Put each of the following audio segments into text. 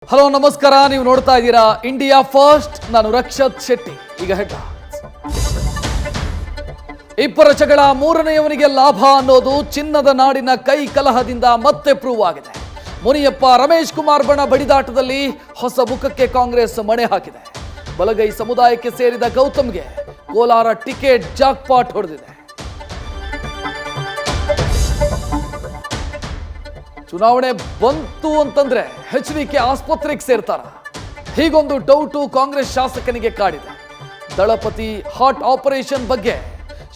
Hello ನಮಸ್ಕಾರ, ನೀವು ನೋಡ್ತಾ ಇದ್ದೀರಾ ಇಂಡಿಯಾ ಫಸ್ಟ್. ನಾನು ರಕ್ಷತ್ ಶೆಟ್ಟಿ. ಈಗ ಹೆಡ್ಲೈನ್ಸ್. ಇಬ್ಬರ ಜಗಳ ಮೂರನೆಯವನಿಗೆ ಲಾಭ ಅನ್ನೋದು ಚಿನ್ನದ ನಾಡಿನ ಕೈ ಕಲಹದಿಂದ ಮತ್ತೆ ಪ್ರೂವ್ ಆಗಿದೆ. ಮುನಿಯಪ್ಪ ರಮೇಶ್ ಕುಮಾರ್ ಬಣ ಬಡಿದಾಟದಲ್ಲಿ ಹೊಸ ಮುಖಕ್ಕೆ ಕಾಂಗ್ರೆಸ್ ಮಣೆ ಹಾಕಿದೆ. ಬಲಗೈ ಸಮುದಾಯಕ್ಕೆ ಸೇರಿದ ಗೌತಮ್ಗೆ ಕೋಲಾರ ಟಿಕೆಟ್ ಜಾಕ್ಪಾಟ್ ಹೊಡೆದಿದೆ. ಚುನಾವಣೆ ಬಂತು ಅಂತಂದ್ರೆ HDK ಆಸ್ಪತ್ರೆಗೆ ಸೇರ್ತಾರ? ಹೀಗೊಂದು ಡೌಟು ಕಾಂಗ್ರೆಸ್ ಶಾಸಕನಿಗೆ ಕಾಡಿದೆ. ದಳಪತಿ ಹಾರ್ಟ್ ಆಪರೇಷನ್ ಬಗ್ಗೆ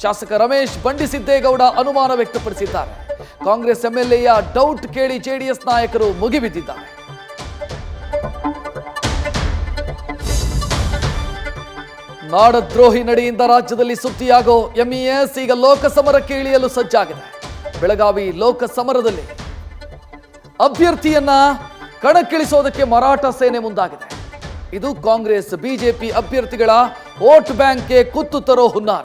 ಶಾಸಕ ರಮೇಶ್ ಬಂಡಿಸಿದ್ದೇಗೌಡ ಅನುಮಾನ ವ್ಯಕ್ತಪಡಿಸಿದ್ದಾರೆ. ಕಾಂಗ್ರೆಸ್ MLAಯ ಡೌಟ್ ಕೇಳಿ JDS ನಾಯಕರು ಮುಗಿಬಿದ್ದಿದ್ದಾರೆ. ನಾಡದ್ರೋಹಿ ನಡೆಯಿಂದ ರಾಜ್ಯದಲ್ಲಿ ಸುದ್ದಿಯಾಗೋ MES ಈಗ ಲೋಕಸಮರಕ್ಕೆ ಇಳಿಯಲು ಸಜ್ಜಾಗಿದೆ. ಬೆಳಗಾವಿ ಲೋಕಸಮರದಲ್ಲಿ ಅಭ್ಯರ್ಥಿಯನ್ನ ಕಣಕ್ಕಿಳಿಸೋದಕ್ಕೆ ಮರಾಠ ಸೇನೆ ಮುಂದಾಗಿದೆ. ಇದು ಕಾಂಗ್ರೆಸ್ ಬಿಜೆಪಿ ಅಭ್ಯರ್ಥಿಗಳ ವೋಟ್ ಬ್ಯಾಂಕ್ಗೆ ಕುತ್ತು ತರೋ ಹುನ್ನಾರ.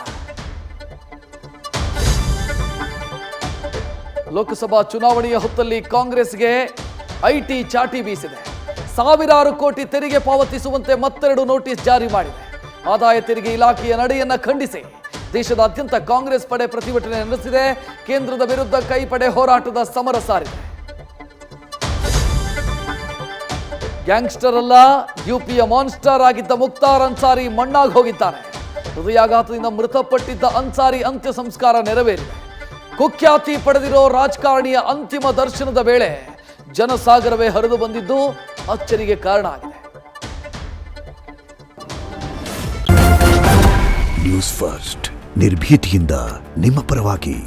ಲೋಕಸಭಾ ಚುನಾವಣೆಯ ಹೊತ್ತಲ್ಲಿ ಕಾಂಗ್ರೆಸ್ಗೆ IT ಚಾಟಿ ಬೀಸಿದೆ. ಸಾವಿರಾರು ಕೋಟಿ ತೆರಿಗೆ ಪಾವತಿಸುವಂತೆ ಮತ್ತೆರಡು ನೋಟಿಸ್ ಜಾರಿ ಮಾಡಿದೆ. ಆದಾಯ ತೆರಿಗೆ ಇಲಾಖೆಯ ನಡೆಯನ್ನ ಖಂಡಿಸಿ ದೇಶದಾದ್ಯಂತ ಕಾಂಗ್ರೆಸ್ ಪಡೆ ಪ್ರತಿಭಟನೆ ನಡೆಸಿದೆ. ಕೇಂದ್ರದ ವಿರುದ್ಧ ಕೈಪಡೆ ಹೋರಾಟದ ಸಮರ ಸಾರಿದೆ. ಗ್ಯಾಂಗ್ಸ್ಟರ್ ಅಲ್ಲ, UPಯ ಮಾನ್ಸ್ಟರ್ ಆಗಿದ್ದ ಮುಕ್ತಾರ್ ಅನ್ಸಾರಿ ಮಣ್ಣಾಗಿ ಹೋಗಿದ್ದಾರೆ. ಹೃದಯಾಘಾತದಿಂದ ಮೃತಪಟ್ಟಿದ್ದ ಅನ್ಸಾರಿ ಅಂತ್ಯ ಸಂಸ್ಕಾರ ನೆರವೇರಿದೆ. ಕುಖ್ಯಾತಿ ಪಡೆದಿರೋ ರಾಜಕಾರಣಿಯ ಅಂತಿಮ ದರ್ಶನದ ವೇಳೆ ಜನಸಾಗರವೇ ಹರಿದು ಬಂದಿದ್ದು ಅಚ್ಚರಿಗೆ ಕಾರಣ ಆಗಿದೆ. ನ್ಯೂಸ್ ಫಸ್ಟ್, ನಿರ್ಭೀತಿಯಿಂದ ನಿಮ್ಮ ಪರವಾಗಿ.